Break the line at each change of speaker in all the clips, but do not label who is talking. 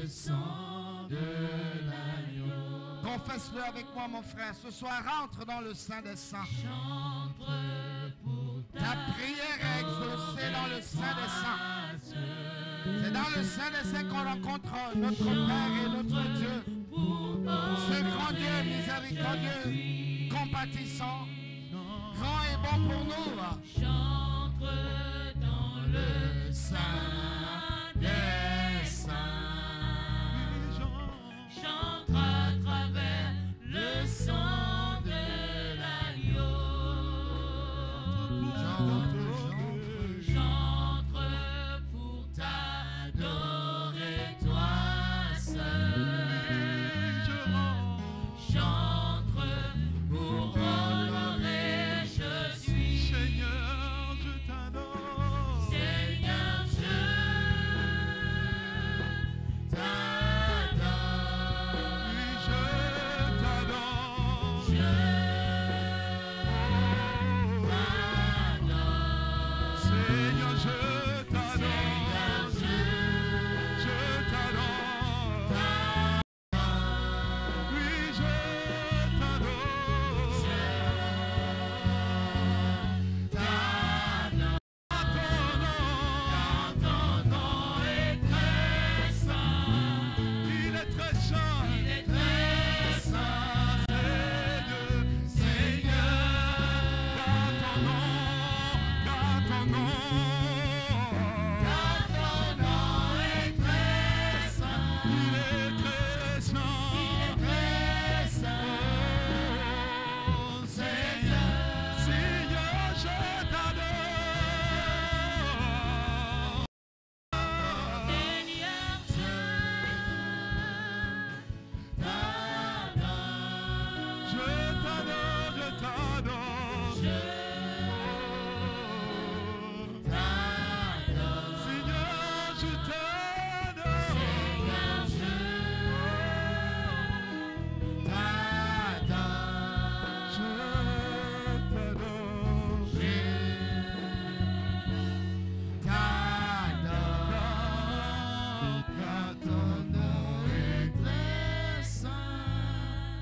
sang de l'agneau.
Confesse-le avec moi, mon frère. Ce soir, rentre dans le Saint des Saints.
J'entre pour
Ta prière est exaucée dans le Saint des Saints. C'est dans le Saint des Saints qu'on rencontre notre Père et notre Dieu. Ce grand Dieu miséricordieux, compatissant, grand et bon pour nous.
J'entre dans le Saint des Saints. J'entre à travers le sang de l'agneau. J'entre pour t'adorer toi seul. J'entre pour honorer, je suis
Seigneur, je t'adore.
Seigneur, je t'adore.
Oui, je t'adore.
Je t'adore.
Seigneur, je t'adore.
Seigneur,
Je t'adore. Oui, je t'adore.
t'adore.
À ton nom,
Ton nom est très saint.
il est très saint.
Il est très saint.
Seigneur, car ton nom
Ton nom est très saint.
il est très saint.
Il est très saint.
Oh, Seigneur, Seigneur, je t'adore.
Seigneur, je t'adore.
Je t'adore, je t'adore.
Je t'adore.
Seigneur, je t'adore.
Seigneur, je t'adore.
Car ton nom est très saint.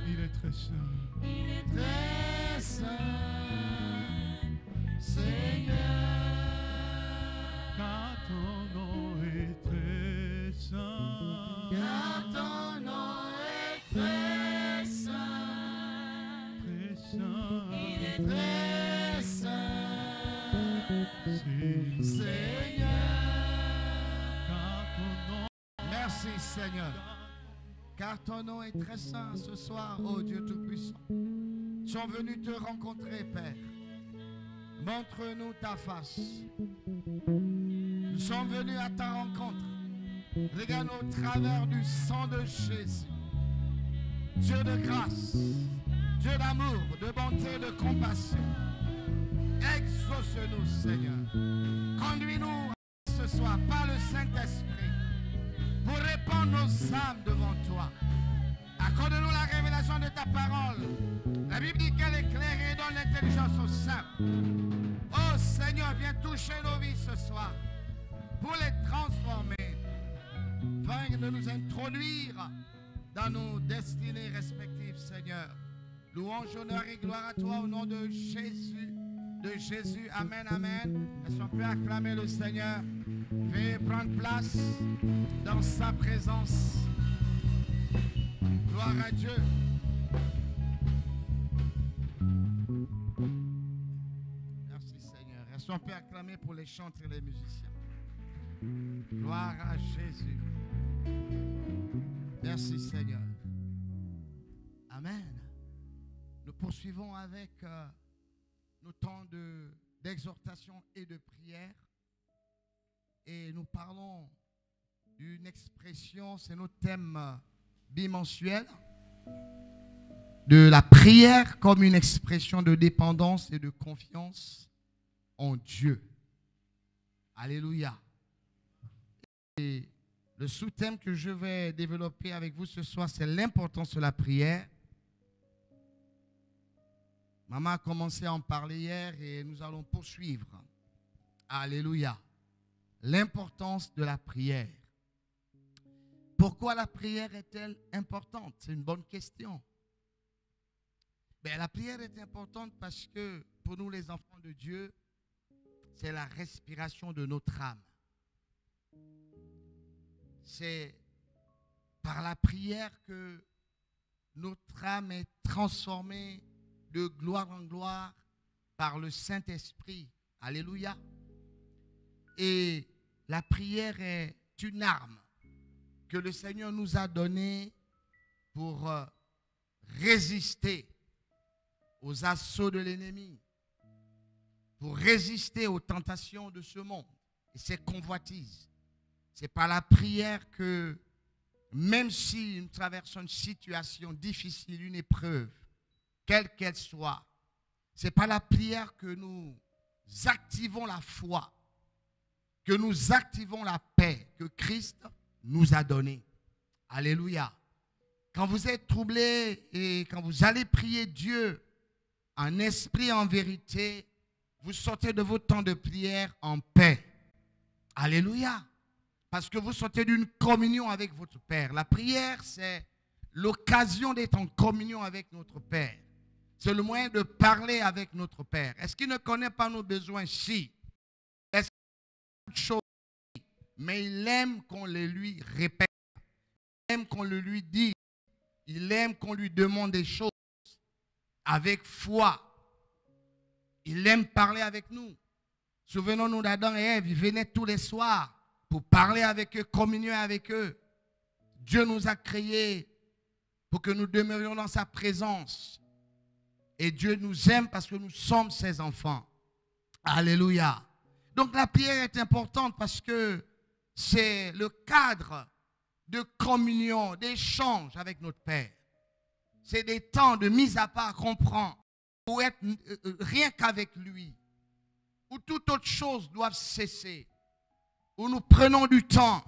Il est très saint.
Il est
Très saint, Seigneur.
Car ton nom est très saint.
Car ton nom est très saint.
Très saint.
Il est
Très saint,
C'est
Seigneur.
car ton nom
Merci, Seigneur. Car ton nom est très saint ce soir, ô Dieu Tout-Puissant. Nous sommes venus te rencontrer, Père. Montre-nous ta face. Nous sommes venus à ta rencontre. Regarde au travers du sang de Jésus. Dieu de grâce, Dieu d'amour, de bonté, de compassion. Exauce-nous, Seigneur. Conduis-nous ce soir par le Saint-Esprit pour répandre nos âmes devant toi. Accorde-nous la révélation de ta parole. La Bible dit qu'elle éclaire et donne l'intelligence aux simples. Oh Seigneur, viens toucher nos vies ce soir pour les transformer. Viens de nous introduire dans nos destinées respectives, Seigneur. Louange, honneur et gloire à toi au nom de Jésus. De Jésus, amen, amen. Est-ce qu'on peut acclamer le Seigneur? Veuillez prendre place dans sa présence. Gloire à Dieu. Merci Seigneur. Est-ce qu'on peut acclamer pour les chanteurs et les musiciens? Gloire à Jésus. Merci Seigneur. Amen. Nous poursuivons avec nos temps d'exhortation et de prière. Et nous parlons d'une expression, c'est notre thème bimensuel, de la prière comme une expression de dépendance et de confiance en Dieu. Alléluia. Et le sous-thème que je vais développer avec vous ce soir, c'est l'importance de la prière. Maman a commencé à en parler hier et nous allons poursuivre. Alléluia. L'importance de la prière. Pourquoi la prière est-elle importante? C'est une bonne question. La prière est importante parce que pour nous les enfants de Dieu, c'est la respiration de notre âme. C'est par la prière que notre âme est transformée de gloire en gloire par le Saint-Esprit. Alléluia. Et la prière est une arme que le Seigneur nous a donnée pour résister aux assauts de l'ennemi, pour résister aux tentations de ce monde et ses convoitises. C'est par la prière que, même si nous traversons une situation difficile, une épreuve, quelle qu'elle soit, c'est par la prière que nous activons la foi, que nous activons la paix que Christ nous a donnée. Alléluia. Quand vous êtes troublé et quand vous allez prier Dieu en esprit, en vérité, vous sortez de vos temps de prière en paix. Alléluia. Parce que vous sortez d'une communion avec votre Père. La prière, c'est l'occasion d'être en communion avec notre Père. C'est le moyen de parler avec notre Père. Est-ce qu'il ne connaît pas nos besoins? Si. Est-ce qu'il a beaucoup de choses? Mais il aime qu'on les lui répète. Il aime qu'on le lui dise. Il aime qu'on lui demande des choses avec foi. Il aime parler avec nous. Souvenons-nous d'Adam et Ève, ils venaient tous les soirs pour parler avec eux, communier avec eux. Dieu nous a créés pour que nous demeurions dans sa présence. Et Dieu nous aime parce que nous sommes ses enfants. Alléluia. Donc la prière est importante parce que c'est le cadre de communion, d'échange avec notre Père. C'est des temps de mise à part qu'on prend pour être rien qu'avec lui, où toute autre chose doit cesser, où nous prenons du temps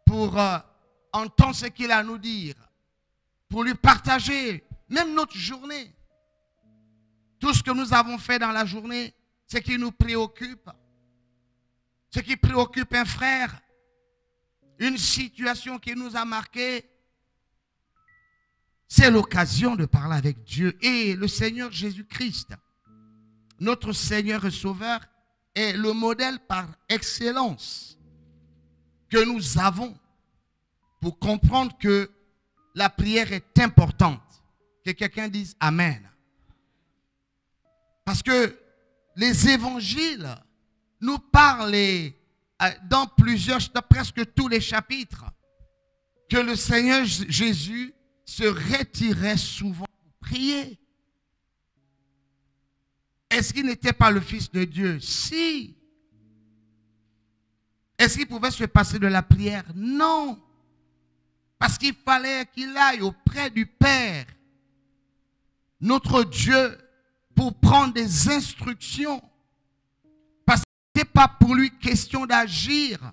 pour entendre ce qu'il a à nous dire, pour lui partager même notre journée. Tout ce que nous avons fait dans la journée, ce qui nous préoccupe, ce qui préoccupe un frère, une situation qui nous a marqué, c'est l'occasion de parler avec Dieu. Et le Seigneur Jésus-Christ, notre Seigneur et Sauveur, est le modèle par excellence que nous avons pour comprendre que la prière est importante. Que quelqu'un dise Amen. Parce que les évangiles nous parlent dans presque tous les chapitres, que le Seigneur Jésus se retirait souvent pour prier. Est-ce qu'il n'était pas le Fils de Dieu? Si. Est-ce qu'il pouvait se passer de la prière? Non. Parce qu'il fallait qu'il aille auprès du Père, notre Dieu, pour prendre des instructions. Parce que ce n'était pas pour lui question d'agir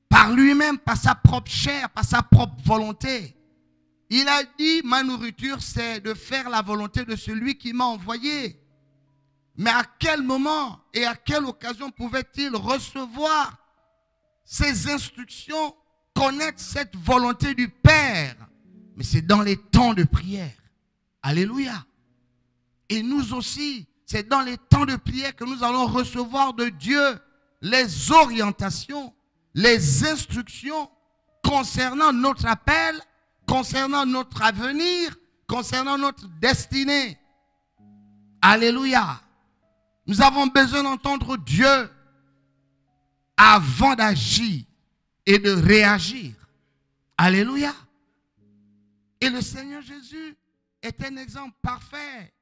par lui-même, par sa propre chair, par sa propre volonté. Il a dit, ma nourriture, c'est de faire la volonté de celui qui m'a envoyé. Mais à quel moment et à quelle occasion pouvait-il recevoir ces instructions, connaître cette volonté du Père? Mais c'est dans les temps de prière. Alléluia. Et nous aussi, c'est dans les temps de prière que nous allons recevoir de Dieu les orientations, les instructions concernant notre appel, concernant notre avenir, concernant notre destinée. Alléluia. Nous avons besoin d'entendre Dieu avant d'agir et de réagir. Alléluia. Et le Seigneur Jésus est un exemple parfait.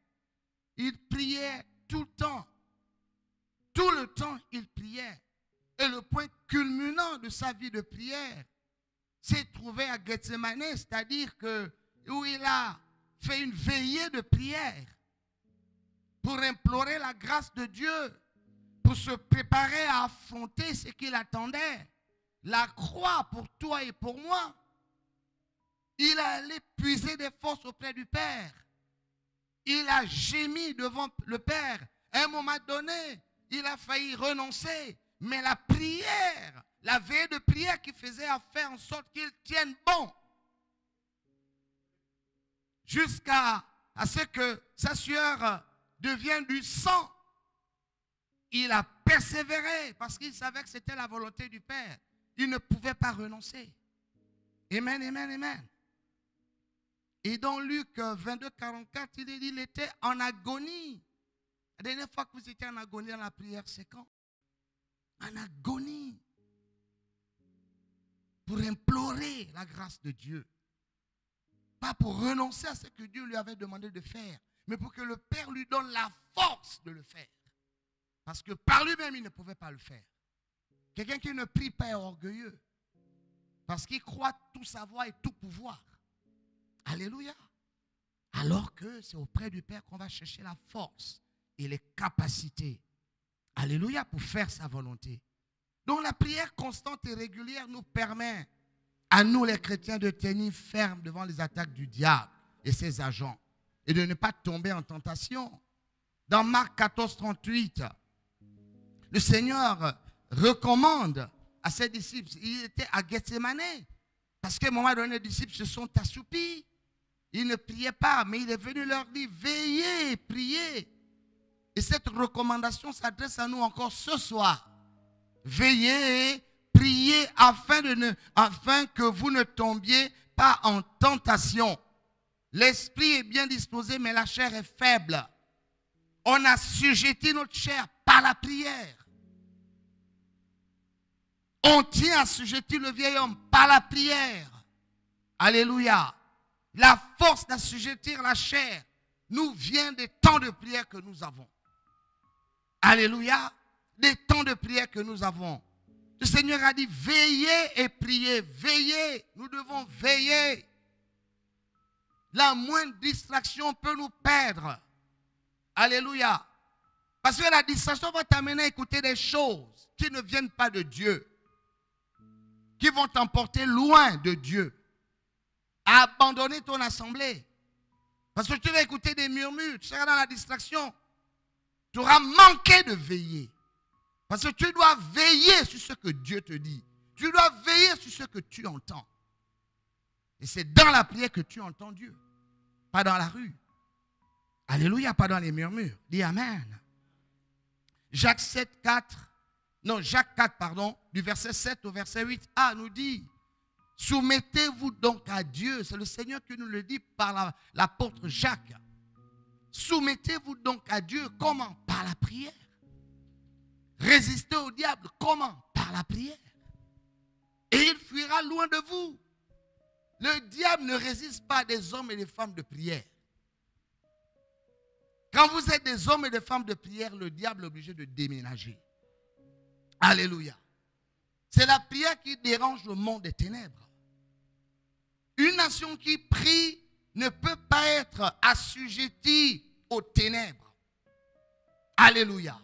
Il priait tout le temps. Tout le temps, il priait. Et le point culminant de sa vie de prière s'est trouvé à Gethsemane, c'est-à-dire que où il a fait une veillée de prière pour implorer la grâce de Dieu, pour se préparer à affronter ce qu'il attendait, la croix pour toi et pour moi. Il allait puiser des forces auprès du Père. Il a gémi devant le Père. À un moment donné, il a failli renoncer. Mais la prière, la veillée de prière qui faisait faire en sorte qu'il tienne bon. Jusqu'à ce que sa sueur devienne du sang. Il a persévéré parce qu'il savait que c'était la volonté du Père. Il ne pouvait pas renoncer. Amen, amen, amen. Et dans Luc 22, 44, il dit qu'il était en agonie. La dernière fois que vous étiez en agonie dans la prière, c'est quand? En agonie. Pour implorer la grâce de Dieu. Pas pour renoncer à ce que Dieu lui avait demandé de faire, mais pour que le Père lui donne la force de le faire. Parce que par lui-même, il ne pouvait pas le faire. Quelqu'un qui ne prie pas est orgueilleux. Parce qu'il croit tout savoir et tout pouvoir. Alléluia. Alors que c'est auprès du Père qu'on va chercher la force et les capacités. Alléluia, pour faire sa volonté. Donc la prière constante et régulière nous permet à nous les chrétiens de tenir ferme devant les attaques du diable et ses agents et de ne pas tomber en tentation. Dans Marc 14, 38, le Seigneur recommande à ses disciples, il était à Gethsémane, parce qu'à un moment donné, les disciples se sont assoupis. Ils ne priaient pas, mais il est venu leur dire, veillez, priez. Et cette recommandation s'adresse à nous encore ce soir. Veillez, priez afin que vous ne tombiez pas en tentation. L'esprit est bien disposé, mais la chair est faible. On a assujetti notre chair par la prière. On tient à assujettir le vieil homme par la prière. Alléluia. La force d'assujettir la chair nous vient des temps de prière que nous avons. Alléluia. Des temps de prière que nous avons. Le Seigneur a dit, veillez et priez. Veillez. Nous devons veiller. La moindre distraction peut nous perdre. Alléluia. Parce que la distraction va t'amener à écouter des choses qui ne viennent pas de Dieu. Qui vont t'emporter loin de Dieu. À abandonner ton assemblée. Parce que tu vas écouter des murmures. Tu seras dans la distraction. Tu auras manqué de veiller. Parce que tu dois veiller sur ce que Dieu te dit. Tu dois veiller sur ce que tu entends. Et c'est dans la prière que tu entends Dieu. Pas dans la rue. Alléluia, pas dans les murmures. Dis Amen. Jacques 4, du verset 7 au verset 8a nous dit, soumettez-vous donc à Dieu. C'est le Seigneur qui nous le dit par l'apôtre Jacques. Soumettez-vous donc à Dieu. Comment? Par la prière. Résistez au diable. Comment? Par la prière. Et il fuira loin de vous. Le diable ne résiste pas à des hommes et des femmes de prière. Quand vous êtes des hommes et des femmes de prière, le diable est obligé de déménager. Alléluia. C'est la prière qui dérange le monde des ténèbres. Une nation qui prie ne peut pas être assujettie aux ténèbres. Alléluia.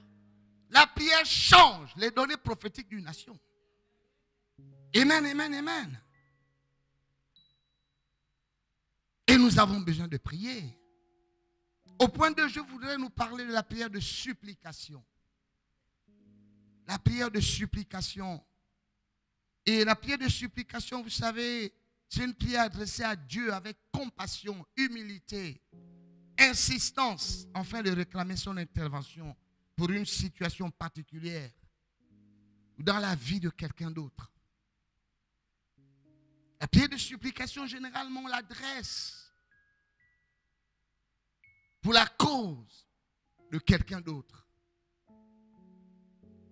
La prière change les données prophétiques d'une nation. Amen, amen, amen. Et nous avons besoin de prier. Au point de, je voudrais nous parler de la prière de supplication. La prière de supplication. Et la prière de supplication, vous savez, c'est une prière adressée à Dieu avec compassion, humilité, insistance, afin de réclamer son intervention pour une situation particulière ou dans la vie de quelqu'un d'autre. La prière de supplication, généralement, on l'adresse pour la cause de quelqu'un d'autre,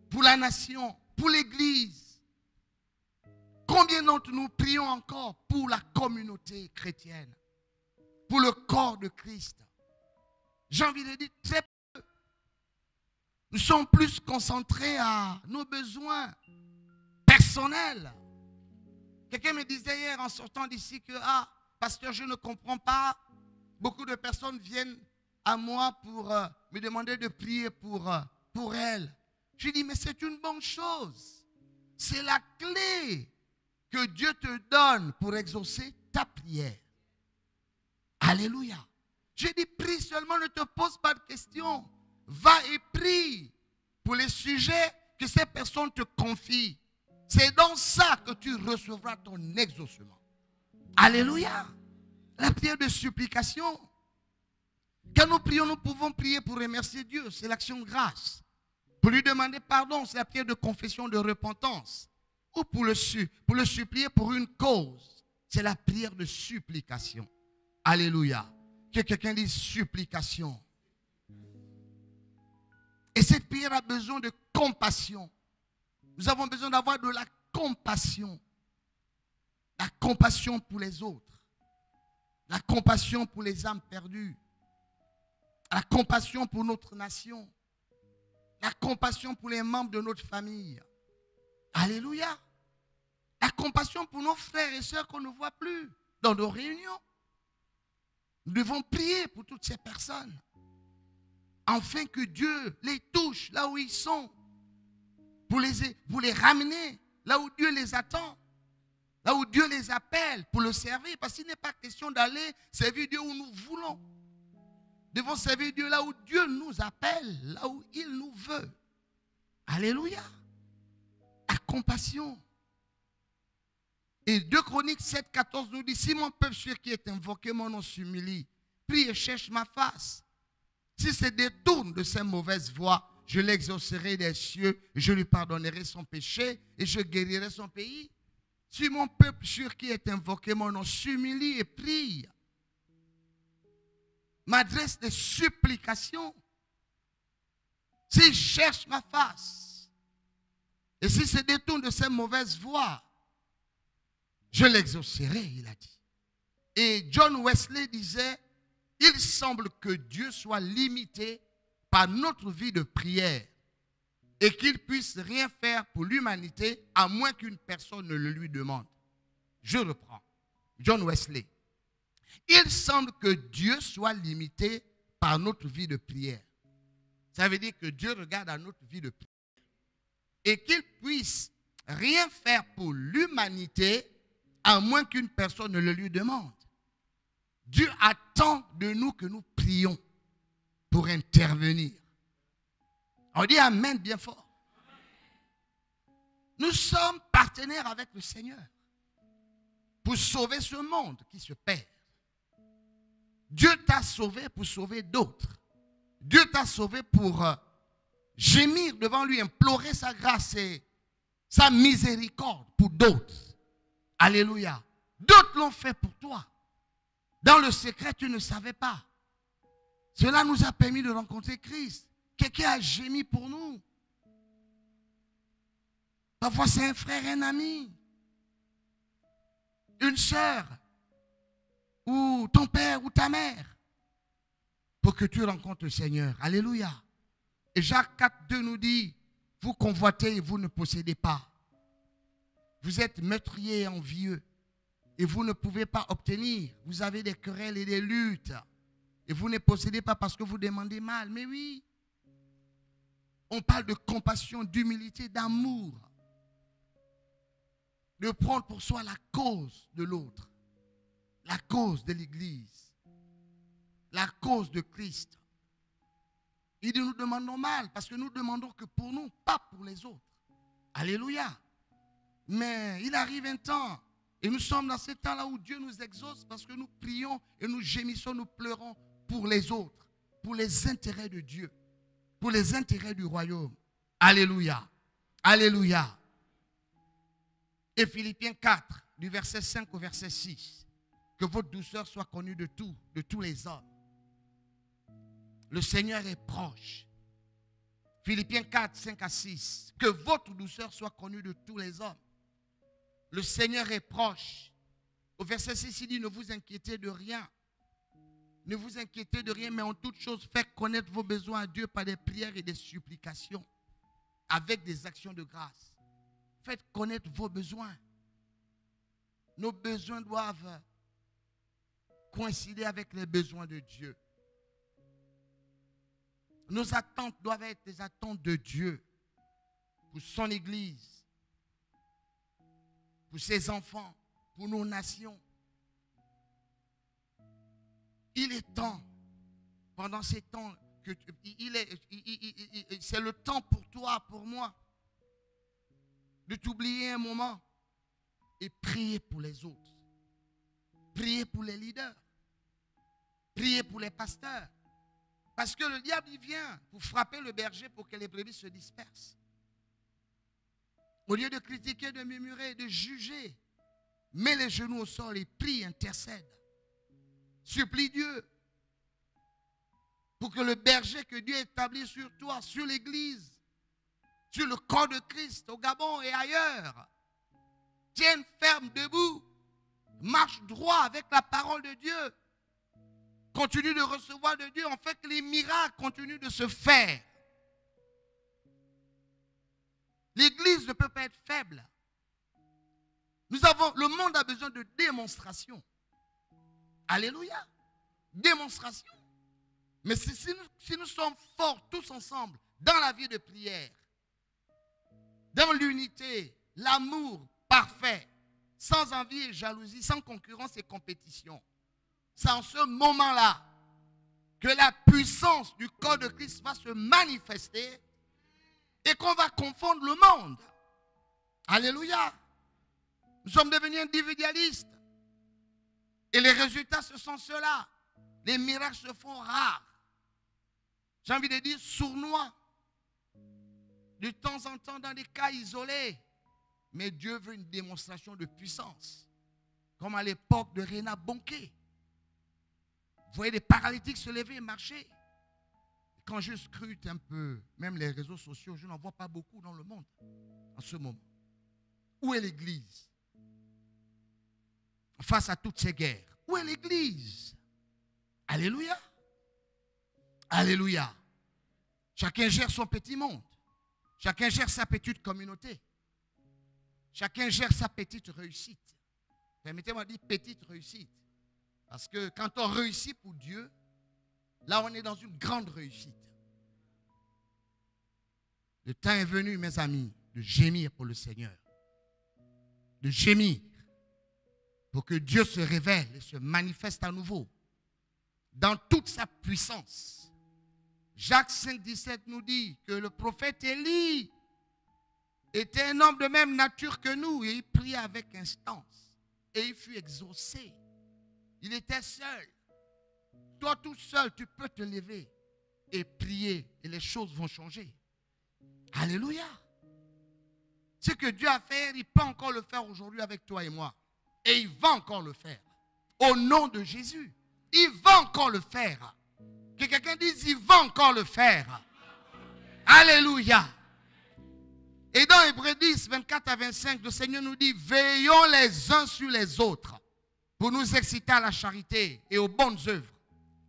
pour la nation, pour l'Église. Combien d'entre nous prions encore pour la communauté chrétienne, pour le corps de Christ? J'ai envie de dire très peu. Nous sommes plus concentrés à nos besoins personnels. Quelqu'un me disait hier en sortant d'ici que, pasteur, je ne comprends pas. Beaucoup de personnes viennent à moi pour me demander de prier pour elles. Je dis, mais c'est une bonne chose. C'est la clé que Dieu te donne pour exaucer ta prière. Alléluia. Je dis, prie seulement, ne te pose pas de questions. Va et prie pour les sujets que ces personnes te confient, c'est dans ça que tu recevras ton exaucement. Alléluia. La prière de supplication. Quand nous prions, nous pouvons prier pour remercier Dieu. C'est l'action de grâce. Pour lui demander pardon, c'est la prière de confession, de repentance. Ou pour le supplier pour une cause. C'est la prière de supplication. Alléluia. Que quelqu'un dise supplication. Et cette prière a besoin de compassion. Nous avons besoin d'avoir de la compassion. La compassion pour les autres. La compassion pour les âmes perdues. La compassion pour notre nation. La compassion pour les membres de notre famille. Alléluia. La compassion pour nos frères et sœurs qu'on ne voit plus dans nos réunions. Nous devons prier pour toutes ces personnes. Afin que Dieu les touche là où ils sont. Pour les ramener là où Dieu les attend. Là où Dieu les appelle pour le servir. Parce qu'il n'est pas question d'aller servir Dieu où nous voulons. Nous devons servir Dieu là où Dieu nous appelle. Là où il nous veut. Alléluia. La compassion. Et 2 Chroniques 7, 14 nous dit, si mon peuple sur qui est invoqué mon nom s'humilie, prie et cherche ma face. Si se détourne de ses mauvaises voies, je l'exaucerai des cieux, je lui pardonnerai son péché et je guérirai son pays. Si mon peuple sur qui est invoqué mon nom s'humilie et prie, m'adresse des supplications, s'il cherche ma face, et s'il se détourne de ses mauvaises voies, je l'exaucerai, il a dit. Et John Wesley disait, il semble que Dieu soit limité par notre vie de prière et qu'il puisse rien faire pour l'humanité à moins qu'une personne ne le lui demande. Je reprends. John Wesley. Il semble que Dieu soit limité par notre vie de prière. Ça veut dire que Dieu regarde à notre vie de prière et qu'il puisse rien faire pour l'humanité à moins qu'une personne ne le lui demande. Dieu attend de nous que nous prions pour intervenir. On dit amen bien fort. Nous sommes partenaires avec le Seigneur pour sauver ce monde qui se perd. Dieu t'a sauvé pour sauver d'autres. Dieu t'a sauvé pour gémir devant lui, implorer sa grâce et sa miséricorde pour d'autres. Alléluia. D'autres l'ont fait pour toi. Dans le secret, tu ne savais pas. Cela nous a permis de rencontrer Christ. Quelqu'un a gémi pour nous. Parfois, c'est un frère, un ami, une sœur, ou ton père ou ta mère, pour que tu rencontres le Seigneur. Alléluia. Et Jacques 4, 2 nous dit, vous convoitez et vous ne possédez pas. Vous êtes meurtriers et envieux. Et vous ne pouvez pas obtenir. Vous avez des querelles et des luttes. Et vous ne possédez pas parce que vous demandez mal. Mais oui. On parle de compassion, d'humilité, d'amour. De prendre pour soi la cause de l'autre. La cause de l'Église. La cause de Christ. Il dit nous demandons mal parce que nous demandons que pour nous, pas pour les autres. Alléluia. Mais il arrive un temps. Et nous sommes dans ce temps-là où Dieu nous exauce parce que nous prions et nous gémissons, nous pleurons pour les autres, pour les intérêts de Dieu, pour les intérêts du royaume. Alléluia. Alléluia. Et Philippiens 4, du verset 5 au verset 6. Que votre douceur soit connue de tous les hommes. Le Seigneur est proche. Philippiens 4, 5 à 6. Que votre douceur soit connue de tous les hommes. Le Seigneur est proche. Au verset 6, il dit, ne vous inquiétez de rien. Ne vous inquiétez de rien, mais en toute chose, faites connaître vos besoins à Dieu par des prières et des supplications, avec des actions de grâce. Faites connaître vos besoins. Nos besoins doivent coïncider avec les besoins de Dieu. Nos attentes doivent être des attentes de Dieu pour son Église, pour ses enfants, pour nos nations. Il est temps, pendant ces temps, c'est le temps pour toi, pour moi, de t'oublier un moment et prier pour les autres. Prier pour les leaders. Prier pour les pasteurs. Parce que le diable, il vient pour frapper le berger pour que les brebis se dispersent. Au lieu de critiquer, de murmurer, de juger, mets les genoux au sol et prie, intercède. Supplie Dieu pour que le berger que Dieu établit sur toi, sur l'église, sur le corps de Christ, au Gabon et ailleurs, tienne ferme debout, marche droit avec la parole de Dieu, continue de recevoir de Dieu, en fait que les miracles continuent de se faire. L'église ne peut pas être faible. Le monde a besoin de démonstration. Alléluia. Démonstration. Mais si nous sommes forts tous ensemble dans la vie de prière, dans l'unité, l'amour parfait, sans envie et jalousie, sans concurrence et compétition, c'est en ce moment-là que la puissance du corps de Christ va se manifester et qu'on va confondre le monde. Alléluia. Nous sommes devenus individualistes. Et les résultats, ce sont ceux-là. Les miracles se font rares. J'ai envie de dire sournois. De temps en temps, dans des cas isolés. Mais Dieu veut une démonstration de puissance. Comme à l'époque de Réna Bonquet. Vous voyez des paralytiques se lever et marcher. Quand je scrute un peu, même les réseaux sociaux, je n'en vois pas beaucoup dans le monde en ce moment. Où est l'église? Face à toutes ces guerres. Où est l'église? Alléluia. Alléluia. Chacun gère son petit monde. Chacun gère sa petite communauté. Chacun gère sa petite réussite. Permettez-moi de dire petite réussite. Parce que quand on réussit pour Dieu, là on est dans une grande réussite. Le temps est venu, mes amis, de gémir pour le Seigneur. De gémir pour que Dieu se révèle et se manifeste à nouveau dans toute sa puissance. Jacques 5,17 nous dit que le prophète Élie était un homme de même nature que nous et il priait avec instance et il fut exaucé. Il était seul. Toi tout seul, tu peux te lever et prier et les choses vont changer. Alléluia. Ce que Dieu a fait, il peut encore le faire aujourd'hui avec toi et moi. Et il va encore le faire. Au nom de Jésus. Il va encore le faire. Que quelqu'un dise, il va encore le faire. Alléluia. Et dans Hébreux 10, 24 à 25, le Seigneur nous dit, veillons les uns sur les autres pour nous exciter à la charité et aux bonnes œuvres.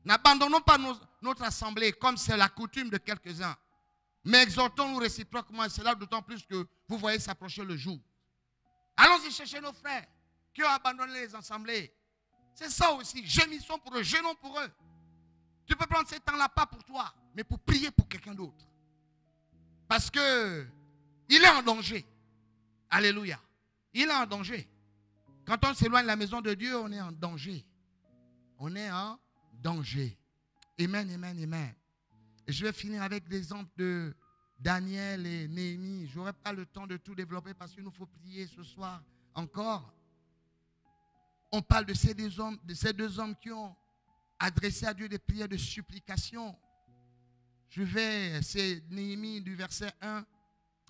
N'abandonnons pas notre assemblée comme c'est la coutume de quelques-uns. Mais exhortons-nous réciproquement, et cela d'autant plus que vous voyez s'approcher le jour. Allons-y chercher nos frères qui ont abandonné les assemblées. C'est ça aussi, gémissons pour eux, gênons pour eux. Tu peux prendre ce temps-là pas pour toi, mais pour prier pour quelqu'un d'autre. Parce que il est en danger. Alléluia. Il est en danger. Quand on s'éloigne de la maison de Dieu, on est en danger. On est en danger. Amen, amen, amen. Et je vais finir avec l'exemple de Daniel et Néhémie. Je n'aurai pas le temps de tout développer parce qu'il nous faut prier ce soir encore. On parle de ces deux hommes qui ont adressé à Dieu des prières de supplication. C'est Néhémie du verset 1,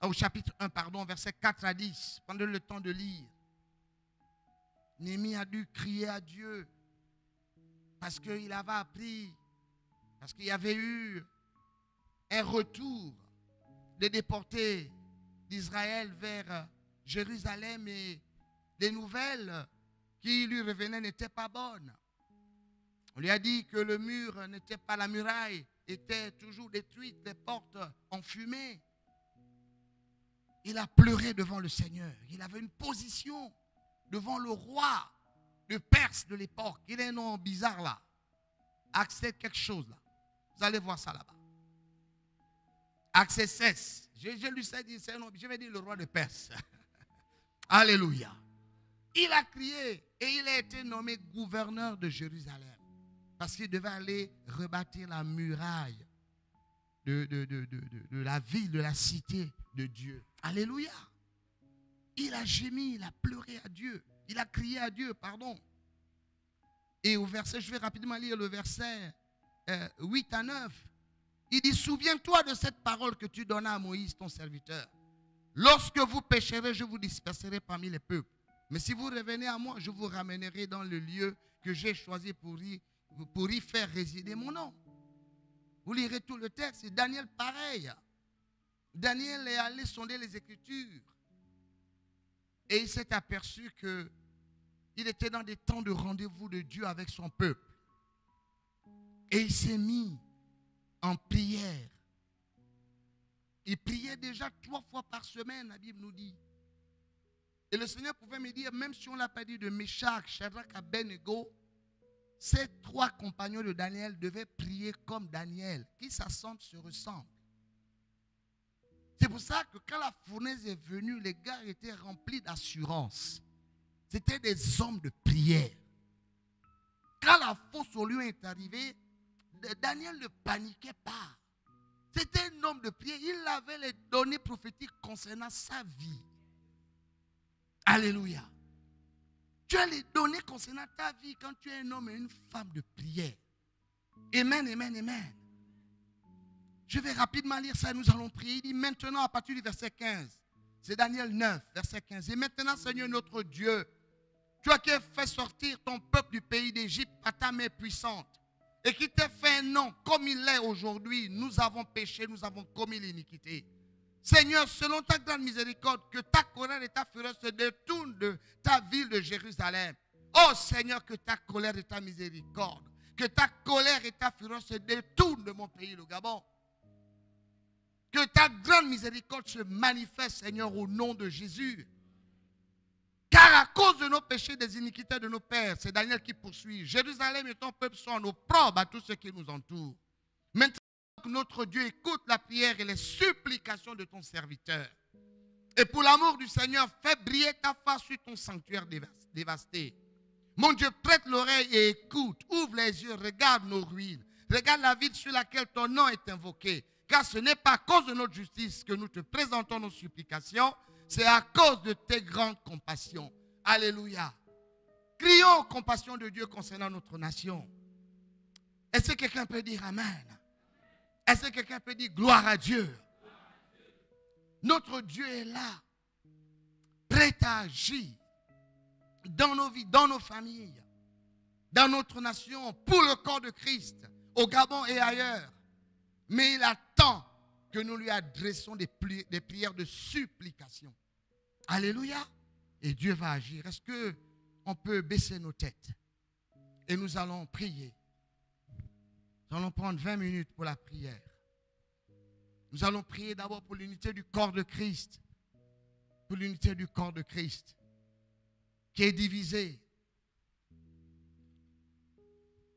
au chapitre 1, pardon, verset 4 à 10. Prenez le temps de lire. Néhémie a dû crier à Dieu parce qu'il avait appris, parce qu'il y avait eu un retour des déportés d'Israël vers Jérusalem et les nouvelles qui lui revenaient n'étaient pas bonnes. On lui a dit que le mur n'était pas, la muraille était toujours détruite, les portes enfumées. Il a pleuré devant le Seigneur. Il avait une position devant le roi de Perse de l'époque. Il a un nom bizarre là. Accès quelque chose là. Vous allez voir ça là-bas. Accès 16. Je lui sais dire, je vais dire le roi de Perse. Alléluia. Il a crié et il a été nommé gouverneur de Jérusalem. Parce qu'il devait aller rebâtir la muraille de la ville, de la cité de Dieu. Alléluia. Il a gémi, il a pleuré à Dieu. Il a crié à Dieu, pardon. Et au verset, je vais rapidement lire le verset 8 à 9. Il dit, souviens-toi de cette parole que tu donnas à Moïse, ton serviteur. Lorsque vous pécherez, je vous disperserai parmi les peuples. Mais si vous revenez à moi, je vous ramènerai dans le lieu que j'ai choisi pour y faire résider mon nom. Vous lirez tout le texte. C'est Daniel pareil. Daniel est allé sonder les Écritures. Et il s'est aperçu qu'il était dans des temps de rendez-vous de Dieu avec son peuple. Et il s'est mis en prière. Il priait déjà 3 fois par semaine, la Bible nous dit. Et le Seigneur pouvait me dire, même si on ne l'a pas dit de Meshach, Shadrach, Abednego, ces 3 compagnons de Daniel devaient prier comme Daniel, qui s'assemblent, se ressemblent. C'est pour ça que quand la fournaise est venue, les gars étaient remplis d'assurance. C'était des hommes de prière. Quand la fosse au lieu est arrivée, Daniel ne paniquait pas. C'était un homme de prière. Il avait les données prophétiques concernant sa vie. Alléluia. Tu as les données concernant ta vie quand tu es un homme et une femme de prière. Amen, amen, amen. Je vais rapidement lire ça et nous allons prier. Il dit maintenant à partir du verset 15. C'est Daniel 9, verset 15. Et maintenant, Seigneur notre Dieu, toi qui as fait sortir ton peuple du pays d'Égypte par ta main puissante et qui t'a fait un nom comme il est aujourd'hui, nous avons péché, nous avons commis l'iniquité. Seigneur, selon ta grande miséricorde, que ta colère et ta fureur se détournent de ta ville de Jérusalem. Oh Seigneur, que ta colère et ta miséricorde, que ta colère et ta fureur se détournent de mon pays, le Gabon. Que ta grande miséricorde se manifeste, Seigneur, au nom de Jésus. Car à cause de nos péchés, des iniquités de nos pères, c'est Daniel qui poursuit. Jérusalem et ton peuple sont en opprobre à tous ceux qui nous entourent. Maintenant que notre Dieu écoute la prière et les supplications de ton serviteur. Et pour l'amour du Seigneur, fais briller ta face sur ton sanctuaire dévasté. Mon Dieu, prête l'oreille et écoute. Ouvre les yeux, regarde nos ruines. Regarde la ville sur laquelle ton nom est invoqué. Car ce n'est pas à cause de notre justice que nous te présentons nos supplications, c'est à cause de tes grandes compassions. Alléluia. Crions aux compassions de Dieu concernant notre nation. Est-ce que quelqu'un peut dire Amen? Est-ce que quelqu'un peut dire gloire à Dieu? Notre Dieu est là, prêt à agir dans nos vies, dans nos familles, dans notre nation, pour le corps de Christ, au Gabon et ailleurs. Mais il attend que nous lui adressons des prières de supplication. Alléluia. Et Dieu va agir. Est-ce qu'on peut baisser nos têtes? Et nous allons prier. Nous allons prendre 20 minutes pour la prière. Nous allons prier d'abord pour l'unité du corps de Christ. Pour l'unité du corps de Christ. Qui est divisé.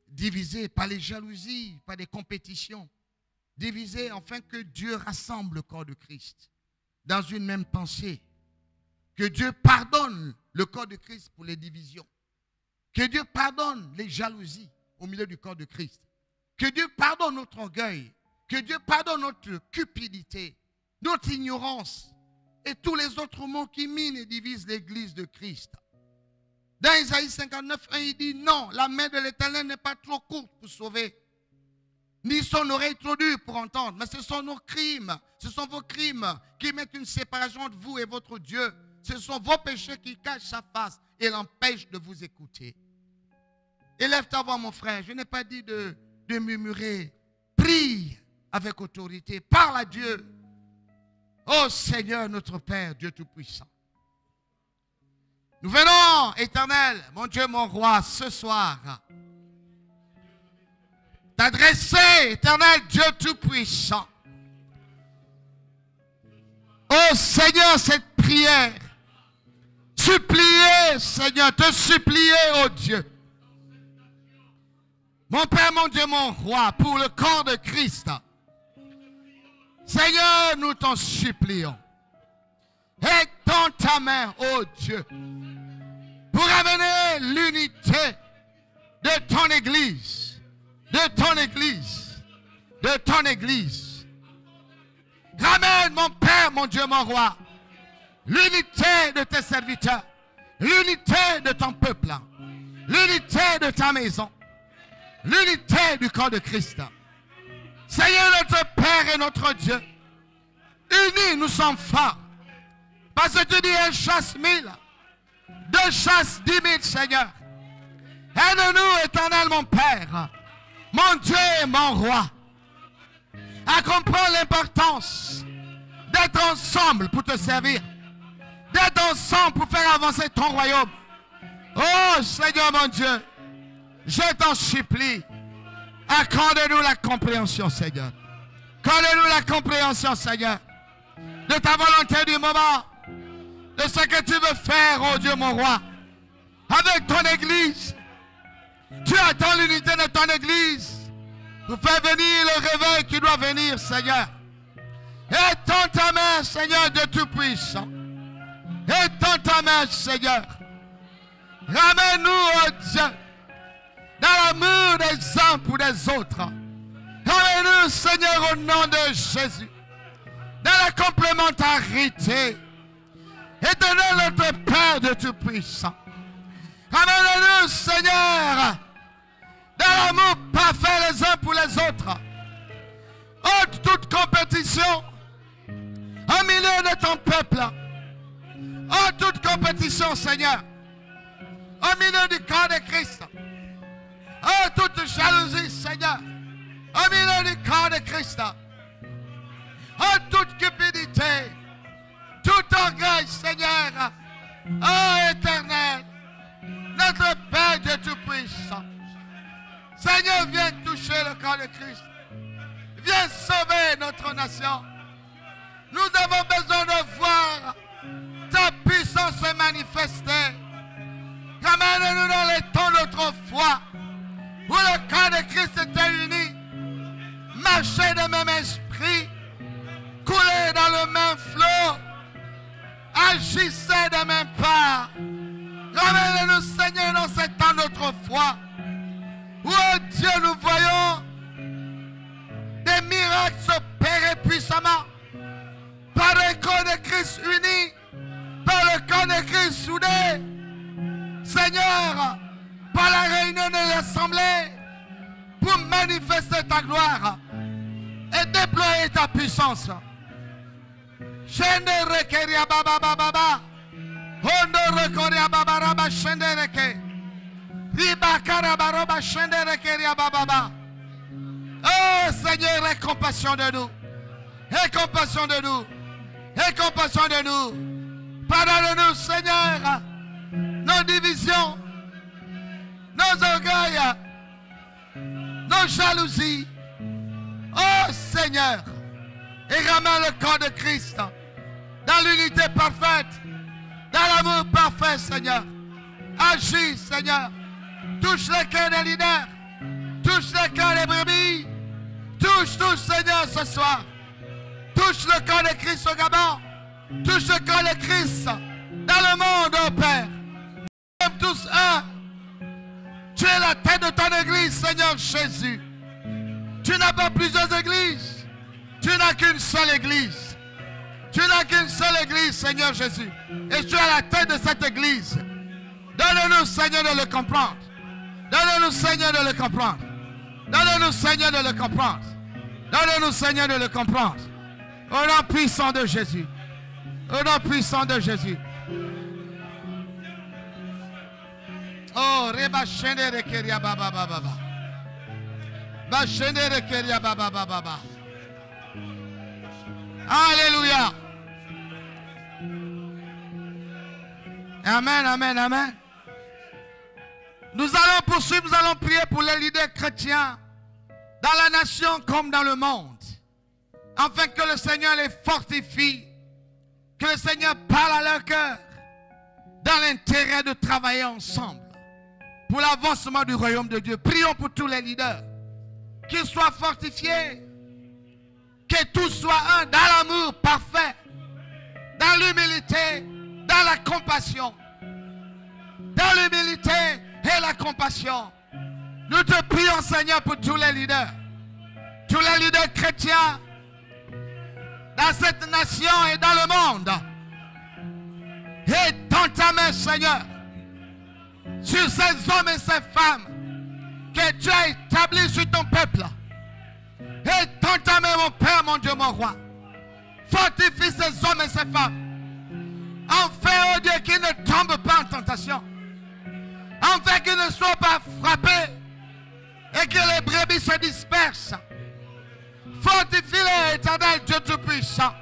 Divisé par les jalousies, par des compétitions. Divisé afin que Dieu rassemble le corps de Christ dans une même pensée. Que Dieu pardonne le corps de Christ pour les divisions. Que Dieu pardonne les jalousies au milieu du corps de Christ. Que Dieu pardonne notre orgueil. Que Dieu pardonne notre cupidité, notre ignorance et tous les autres mots qui minent et divisent l'église de Christ. Dans Isaïe 59, 1, il dit non, la main de l'Éternel n'est pas trop courte pour sauver. Ni son oreille trop dure pour entendre. Mais ce sont nos crimes. Ce sont vos crimes qui mettent une séparation entre vous et votre Dieu. Ce sont vos péchés qui cachent sa face et l'empêchent de vous écouter. Élève ta voix, mon frère. Je n'ai pas dit de murmurer. Prie avec autorité. Parle à Dieu. Oh Seigneur, notre Père, Dieu Tout-Puissant. Nous venons, Éternel, mon Dieu, mon roi, ce soir. T'adresser, Éternel Dieu Tout-Puissant. Oh Seigneur, cette prière. Supplier, Seigneur, te supplier, oh Dieu. Mon Père, mon Dieu, mon roi, pour le corps de Christ. Seigneur, nous t'en supplions. Étends ta main, oh Dieu, pour amener l'unité de ton Église. De ton Église. De ton Église. Ramène, mon Père, mon Dieu, mon roi, l'unité de tes serviteurs, l'unité de ton peuple, l'unité de ta maison, l'unité du corps de Christ. Seigneur notre Père et notre Dieu, unis nous sommes forts. Parce que tu dis un chasse 1000, deux chasse 10 000, Seigneur. Aide-nous, éternel mon Père, mon Dieu et mon Roi, à comprendre l'importance d'être ensemble pour te servir, d'être ensemble pour faire avancer ton royaume. Oh Seigneur mon Dieu, je t'en supplie, accorde-nous la compréhension, Seigneur. Accorde-nous la compréhension, Seigneur, de ta volonté du moment, de ce que tu veux faire, oh Dieu mon Roi, avec ton Église. Tu attends l'unité de ton Église pour faire venir le réveil qui doit venir, Seigneur. Étends ta main, Seigneur, de Tout-Puissant. Étends ta main, Seigneur. Ramène-nous, oh Dieu, dans l'amour des uns pour des autres. Ramène-nous, Seigneur, au nom de Jésus, dans la complémentarité. Éternel notre Père de Tout-Puissant. Ramène-nous, Seigneur, dans l'amour parfait les uns pour les autres. Ôte toute compétition au milieu de ton peuple. Ôte toute compétition, Seigneur, au milieu du corps de Christ. Ôte toute jalousie, Seigneur, au milieu du corps de Christ. Ôte toute cupidité, tout orgueil, Seigneur. Oh éternel, notre Père de Tout-Puissant. Seigneur, viens toucher le corps de Christ. Viens sauver notre nation. Nous avons besoin de voir ta puissance se manifester. Ramène-nous dans les temps d'autrefois où le corps de Christ était uni, marchait de même esprit, coulait dans le même flot, agissait de même part. Ramène-nous, Seigneur, dans ces temps d'autrefois où, oh Dieu, nous voyons des miracles s'opérer puissamment par le corps de Christ uni, par le corps de Christ soudé. Seigneur, par la réunion de l'Assemblée, pour manifester ta gloire et déployer ta puissance. Oh Seigneur, aie compassion de nous. Aie compassion de nous. Aie compassion de nous. Pardonne-nous, Seigneur, nos divisions, nos orgueils, nos jalousies. Oh Seigneur, et ramène le corps de Christ dans l'unité parfaite, dans l'amour parfait, Seigneur. Agis, Seigneur. Touche le cœur des leaders. Touche le cœur des brebis. Touche, Seigneur, ce soir. Touche le corps de Christ au Gabon. Touche le corps de Christ dans le monde, oh Père. Nous sommes tous un. Tu es la tête de ton église, Seigneur Jésus. Tu n'as pas plusieurs églises. Tu n'as qu'une seule église. Tu n'as qu'une seule église, Seigneur Jésus. Et tu es la tête de cette église. Donne-nous, Seigneur, de le comprendre. Donne-nous, Seigneur, de le comprendre. Donne-nous, Seigneur, de le comprendre. Donne-nous, Seigneur, de le comprendre. Au nom puissant de Jésus. Au nom puissant de Jésus. Oh, reba shendere keria baba baba baba. Ba shendere keria baba baba baba. Alléluia. Amen, amen, amen. Nous allons poursuivre, nous allons prier pour les leaders chrétiens dans la nation comme dans le monde, afin que le Seigneur les fortifie, que le Seigneur parle à leur cœur, dans l'intérêt de travailler ensemble pour l'avancement du royaume de Dieu. Prions pour tous les leaders, qu'ils soient fortifiés, que tout soit un dans l'amour parfait, dans l'humilité, dans la compassion, dans l'humilité et la compassion. Nous te prions, Seigneur, pour tous les leaders chrétiens dans cette nation et dans le monde. ta main, Seigneur, sur ces hommes et ces femmes que tu as établis sur ton peuple. Étends ta main, mon Père, mon Dieu, mon roi. Fortifie ces hommes et ces femmes. Enfin, oh Dieu, qu'ils ne tombent pas en tentation. Enfin, qu'ils ne soient pas frappés et que les brebis se dispersent. Fortifie-les, Éternel Dieu Tout-Puissant.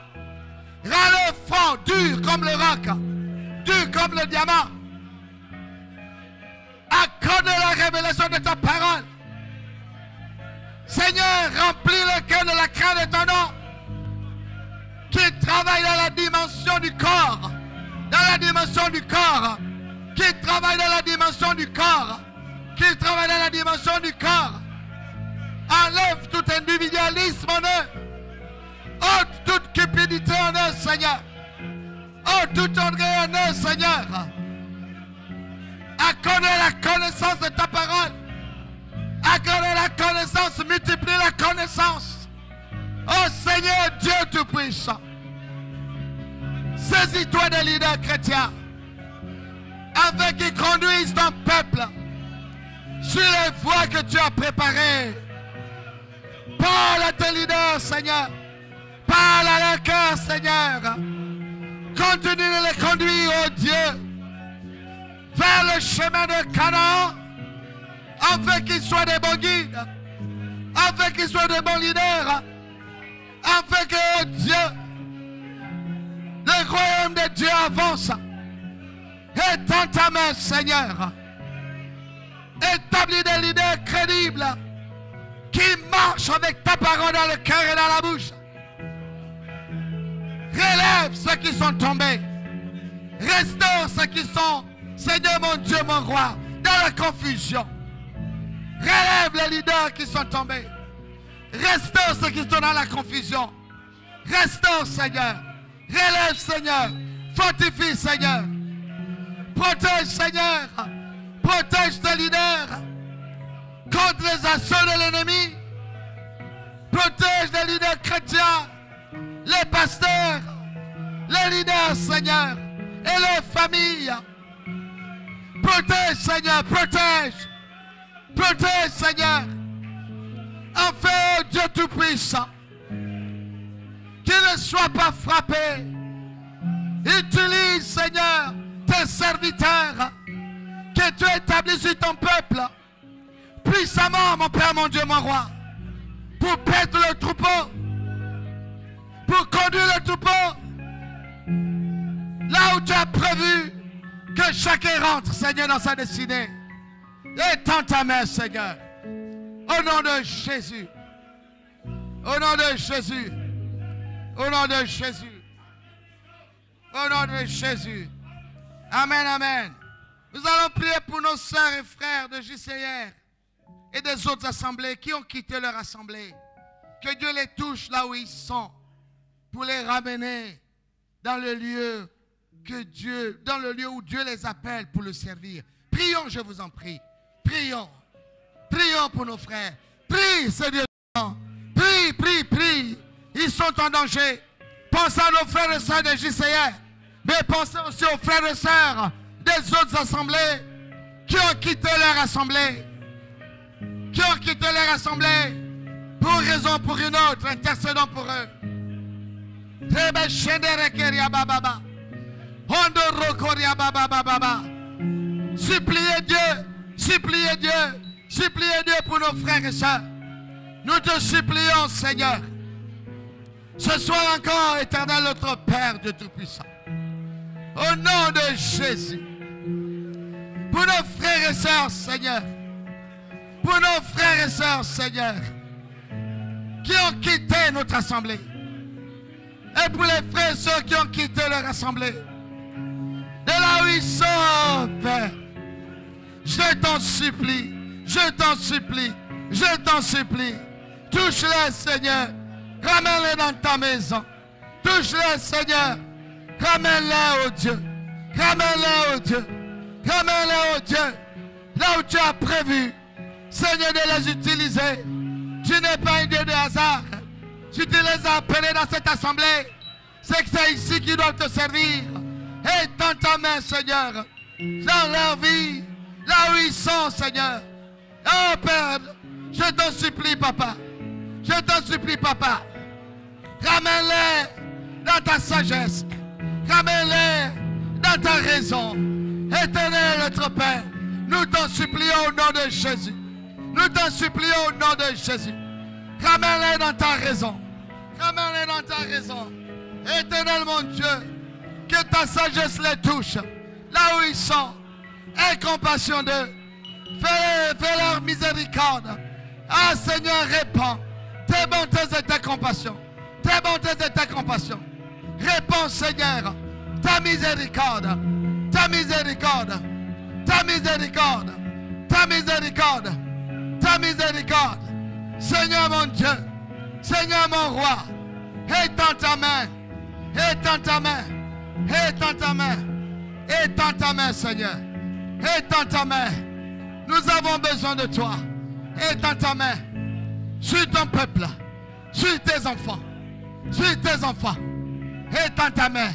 Rends le front dur comme le roc, dur comme le diamant. Accorde la révélation de ta parole. Seigneur, remplis le cœur de la crainte de ton nom. Qui travaille dans la dimension du corps. Dans la dimension du corps. Qui travaille dans la dimension du corps. Qui travaille dans la dimension du corps. Enlève tout individualisme en eux. Ôte toute cupidité en eux, Seigneur. Ôte toute orgueil en eux, Seigneur. Accorde la connaissance de ta parole. Accorde la connaissance, multiplie la connaissance. Oh Seigneur Dieu Tout-Puissant. Saisis-toi des leaders chrétiens afin qu'ils conduisent ton peuple sur les voies que tu as préparées. Parle à tes leaders, Seigneur. Parle à leur cœur, Seigneur. Continue de les conduire, oh Dieu, vers le chemin de Canaan, afin qu'ils soient des bons guides, afin qu'ils soient des bons leaders, afin que, oh Dieu, le royaume de Dieu avance. Étends ta main, Seigneur. Établis des leaders crédibles qui marchent avec ta parole dans le cœur et dans la bouche. Relève ceux qui sont tombés. Restaure ceux qui sont, Seigneur mon Dieu, mon roi, dans la confusion. Relève les leaders qui sont tombés. Restaure ceux qui sont dans la confusion. Restaure, Seigneur. Relève, Seigneur. Fortifie, Seigneur. Protège, Seigneur. Protège tes leaders contre les assauts de l'ennemi. Protège les leaders chrétiens, les pasteurs, les leaders, Seigneur, et leurs familles. Protège, Seigneur, protège. Protège, Seigneur. Enfin, oh Dieu Tout-Puissant, qu'ils ne soient pas frappés. Utilise, Seigneur, tes serviteurs que tu as établis sur ton peuple puissamment, mon Père, mon Dieu, mon roi, pour perdre le troupeau, pour conduire le troupeau là où tu as prévu que chacun rentre, Seigneur, dans sa destinée. Étends ta main, Seigneur, au nom de Jésus, au nom de Jésus, au nom de Jésus, au nom de Jésus. Amen, amen. Nous allons prier pour nos sœurs et frères de JCR et des autres assemblées qui ont quitté leur assemblée. Que Dieu les touche là où ils sont pour les ramener dans le lieu dans le lieu où Dieu les appelle pour le servir. Prions, je vous en prie. Prions. Prions pour nos frères. Prie, Seigneur. Prie, prie, prie. Ils sont en danger. Pensez à nos frères et sœurs de JCR. Mais pensez aussi aux frères et sœurs des autres assemblées qui ont quitté leur assemblée. Qui ont quitté leur assemblée pour une raison, pour une autre, intercédons pour eux. Suppliez Dieu, suppliez Dieu, suppliez Dieu pour nos frères et sœurs. Nous te supplions, Seigneur. Ce soir encore, éternel notre Père Dieu Tout-Puissant. Au nom de Jésus. Pour nos frères et sœurs, Seigneur. Pour nos frères et sœurs, Seigneur, qui ont quitté notre assemblée. Et pour les frères et sœurs qui ont quitté leur assemblée. De là où ils sont, Père. Je t'en supplie. Je t'en supplie. Je t'en supplie. Touche-les, Seigneur. Ramène-les dans ta maison. Touche-les, Seigneur. Ramène-les, oh Dieu. Ramène-les, oh Dieu. Ramène-les, oh Dieu. Là où tu as prévu, Seigneur, de les utiliser. Tu n'es pas un Dieu de hasard. Tu te les as appelés dans cette assemblée. C'est que c'est ici qu'ils doivent te servir. Étends ta main, Seigneur, dans leur vie, là où ils sont, Seigneur. Oh Père, je t'en supplie, Papa. Je t'en supplie, Papa. Ramène-les dans ta sagesse. Ramène-les dans ta raison. Éternel, notre Père, nous t'en supplions au nom de Jésus. Nous t'en supplions au nom de Jésus. Ramène-les dans ta raison. Ramène-les dans ta raison. Éternel, mon Dieu, que ta sagesse les touche. Là où ils sont. Aie compassion d'eux. Fais leur miséricorde. Ah Seigneur, répands tes bontés et tes compassions. Tes bontés et tes compassions. Réponds, Seigneur, ta miséricorde. Ta miséricorde. Ta miséricorde. Ta miséricorde. Ta miséricorde. Seigneur mon Dieu. Seigneur mon roi. Étends ta main. Étends ta main. Étends ta main. Étends ta main, Seigneur. Étends ta main. Nous avons besoin de toi. Étends ta main. Sur ton peuple. Sur tes enfants. Sur tes enfants. Étends ta main.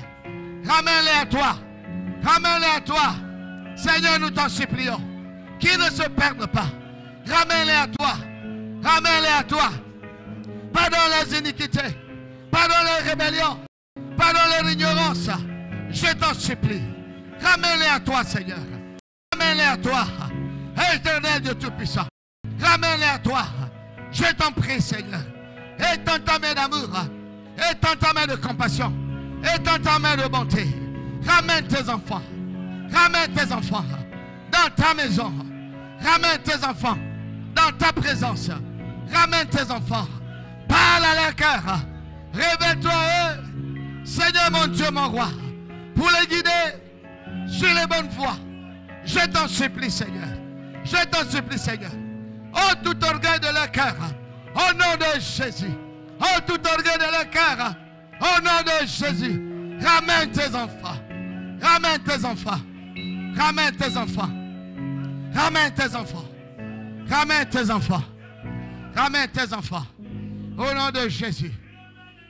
Ramène-les à toi. Ramène-les à toi. Seigneur, nous t'en supplions. Qu'ils ne se perdent pas. Ramène-les à toi. Ramène-les à toi. Pardonne les iniquités. Pardonne les rébellions. Pardonne leur ignorance. Je t'en supplie. Ramène-les à toi, Seigneur. Ramène-les à toi. Éternel Dieu Tout-Puissant. Ramène-les à toi. Je t'en prie, Seigneur. Étends ta main d'amour. Étends ta main de compassion. Étends ta main de bonté. Ramène tes enfants. Ramène tes enfants dans ta maison. Ramène tes enfants dans ta présence. Ramène tes enfants. Parle à leur cœur. Révèle-toi à eux. Seigneur mon Dieu, mon roi. Pour les guider sur les bonnes voies. Je t'en supplie, Seigneur. Je t'en supplie, Seigneur. Oh, tout orgueil de leur cœur. Au nom de Jésus. Oh, tout orgueil de leur cœur. Au nom de Jésus. Ramène tes enfants. Ramène tes enfants. Ramène tes enfants. Ramène tes enfants. Ramène tes enfants. Ramène tes enfants. Au nom de Jésus.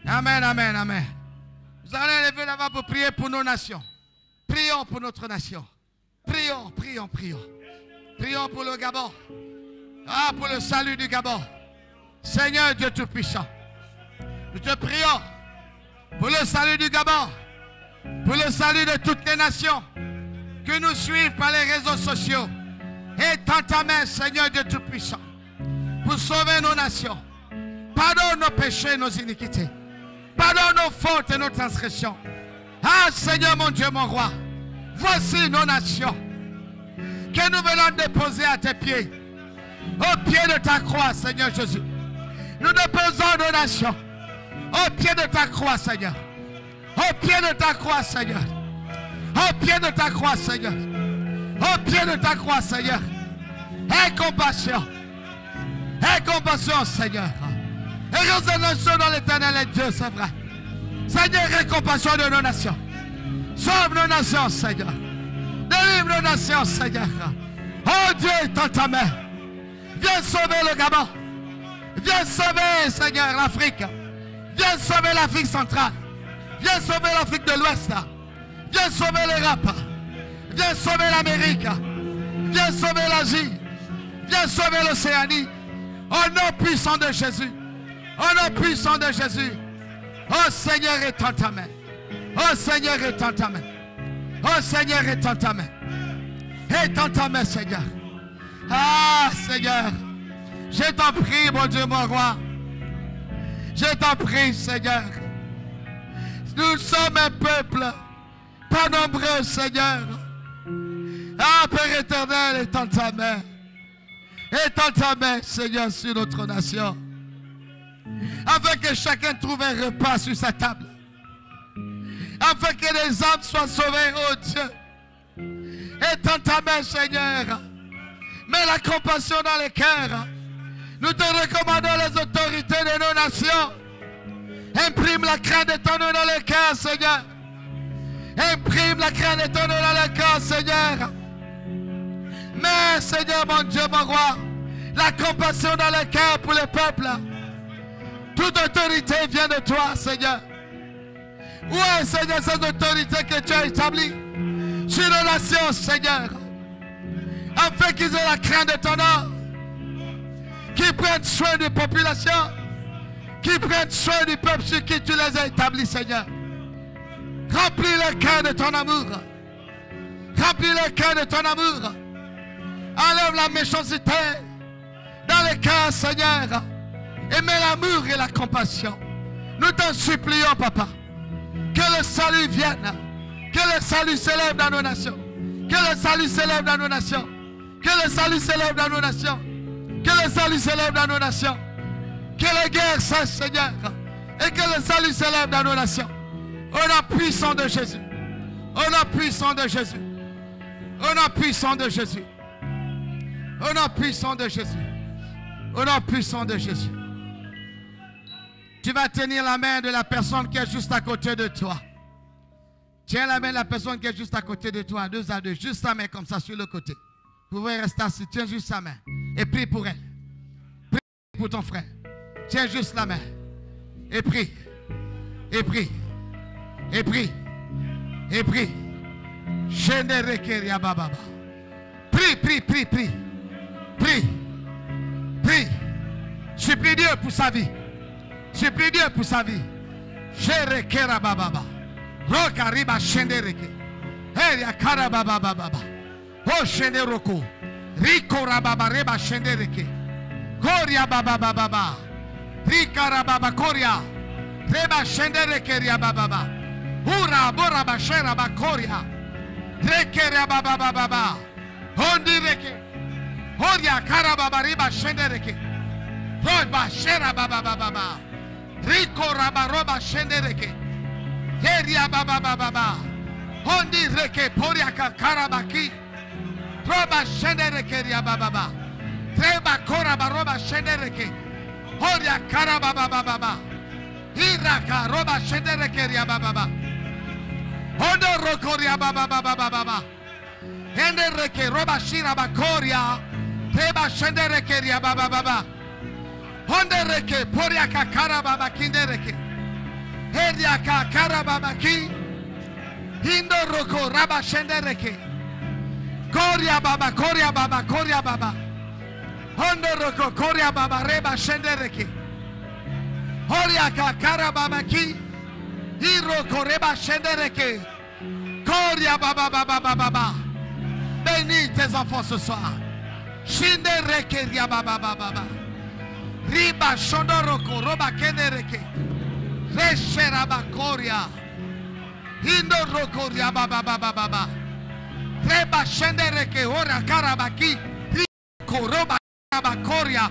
Amen, amen, amen. Vous allez lever la main pour prier pour nos nations. Prions pour notre nation. Prions, prions, prions. Prions pour le Gabon. Ah, pour le salut du Gabon. Seigneur Dieu Tout-Puissant. Nous te prions pour le salut du Gabon. Pour le salut de toutes les nations que nous suivent par les réseaux sociaux. Étends ta main, Seigneur Dieu Tout-Puissant, pour sauver nos nations. Pardonne nos péchés, nos iniquités. Pardonne nos fautes et nos transgressions. Ah, Seigneur mon Dieu, mon roi. Voici nos nations que nous venons déposer à tes pieds. Au pied de ta croix, Seigneur Jésus. Nous déposons nos nations au pied de ta croix, Seigneur. Au pied de ta croix, Seigneur. Au pied de ta croix, Seigneur. Au pied de ta croix, Seigneur. Aie compassion. Aie compassion, Seigneur. Et résolution dans l'éternel est Dieu, c'est vrai. Seigneur, aie compassion de nos nations. Sauve nos nations, Seigneur. Délivre nos nations, Seigneur. Oh Dieu, étends ta main. Viens sauver le Gabon. Viens sauver, Seigneur, l'Afrique. Viens sauver l'Afrique centrale. Viens sauver l'Afrique de l'Ouest. Viens sauver l'Europe. Viens sauver l'Amérique. Viens sauver l'Asie. Viens sauver l'Océanie. Au nom puissant de Jésus. Au nom puissant de Jésus. Oh Seigneur, étends ta main. Oh Seigneur, étends ta main. Oh Seigneur, étends ta main. Étends ta main, Seigneur. Ah Seigneur. Je t'en prie, mon Dieu, mon roi. Je t'en prie, Seigneur. Nous sommes un peuple pas nombreux, Seigneur. Ah, Père éternel, étends ta main. Étends ta main, Seigneur, sur notre nation. Afin que chacun trouve un repas sur sa table. Afin que les âmes soient sauvées, oh Dieu. Étends ta main, Seigneur. Mets la compassion dans les cœurs. Nous te recommandons les autorités de nos nations. Imprime la crainte de ton nom dans le cœur, Seigneur. Imprime la crainte de ton nom dans le cœur, Seigneur. Mais, Seigneur, mon Dieu, mon roi, la compassion dans le cœur pour le peuple. Toute autorité vient de toi, Seigneur. Où est, Seigneur, cette autorité que que tu as établis sur nos nations, Seigneur, afin qu'ils aient la crainte de ton nom, qu'ils prennent soin des populations, qu'ils prennent soin du peuple sur qui tu les as établis, Seigneur. Remplis le cœur de ton amour. Remplis le cœur de ton amour. Enlève la méchanceté dans le cœur, Seigneur, et mets l'amour et la compassion. Nous t'en supplions, Papa, que le salut vienne, que le salut s'élève dans nos nations, que le salut s'élève dans nos nations, que le salut s'élève dans nos nations, que le salut s'élève dans nos nations, que les guerres cessent, Seigneur, et que le salut s'élève dans nos nations. Au nom puissant de Jésus, au nom puissant de Jésus, au nom puissant de Jésus, au nom puissant de Jésus, au nom puissant de Jésus. Tu vas tenir la main de la personne qui est juste à côté de toi. Tiens la main de la personne qui est juste à côté de toi, 2 à 2, juste sa main comme ça sur le côté. Vous pouvez rester assis, tiens juste sa main et prie pour elle. Prie pour ton frère. Tiens juste la main et prie, et prie, et prie, et prie. Prie, prie, prie, prie, prie, prie. Supplie Dieu pour sa vie. Supplie Dieu pour sa vie. Jerekera bababa. Roka riba shendereke. Eria karababa baba. O shenderoko. Riko rababa reba shendereke. Koria baba baba. Rika rababa koria. Reba shendereke ria baba. Ura bora bashera bakoria. Reke ria baba baba. Ondireke. Oria karababa riba shendereke. Roba shera baba baba. Rico rabaroba shendereke. Yeria baba baba. Hondi reke poriaka karabaki. Roba shendereke ria baba. Reba korabaroba shendereke. Horia karababa baba. Iraka roba shendereke ria baba. Hondo rokoria baba baba. Hendereke roba shira bakoria. Reba shendereke ria baba. Hondereke poriaka karababa kindereke. Heriaka karababa ki. Hindoroko raba shendereke. Koria baba, koria baba, koria baba. Hondoroko koria baba reba shendereke. Horiaka karababa ki. Hiroko reba shendereke. Koria baba baba baba. Bénis tes enfants ce soir. Shindereke ria baba baba. Riba shondoroko roba kendereke. Resheraba koria. Hindoroko ria baba baba baba. Reba shendereke ora karabaki. Riko roba koria.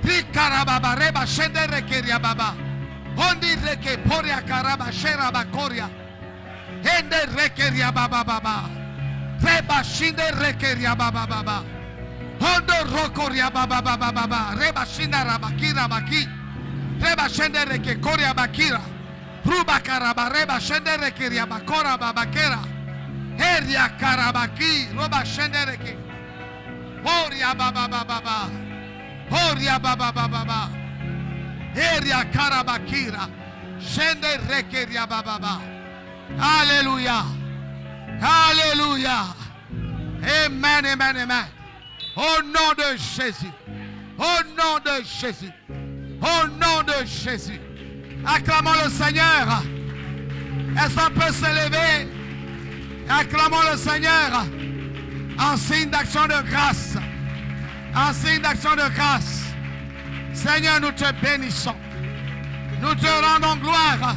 Rikarababa reba shendereke ria baba. Hondireke poria karaba sheraba koria. Hendereke ria baba baba. Reba shindereke ria baba baba. Hondo rokoria baba baba baba. Reba shinara bakira baki. Reba shendereke koria bakira. Ruba karaba reba shendereke ria bakora babakera. Heria karabaki. Roba shendereke. Horia baba baba baba. Horia baba baba baba. Heria karabakira. Shendereke ria baba baba. Alléluia. Alléluia. Amen, amen, amen. Au nom de Jésus. Au nom de Jésus. Au nom de Jésus. Acclamons le Seigneur. Est-ce qu'on peut se lever? Acclamons le Seigneur en signe d'action de grâce. En signe d'action de grâce. Seigneur, nous te bénissons. Nous te rendons gloire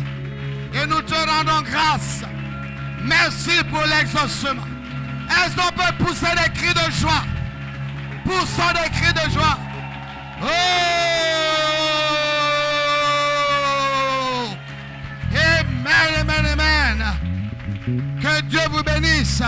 et nous te rendons grâce. Merci pour l'exaucement. Est-ce qu'on peut pousser des cris de joie? Poussons des cris de joie. Oh! Amen, amen, amen. Que Dieu vous bénisse.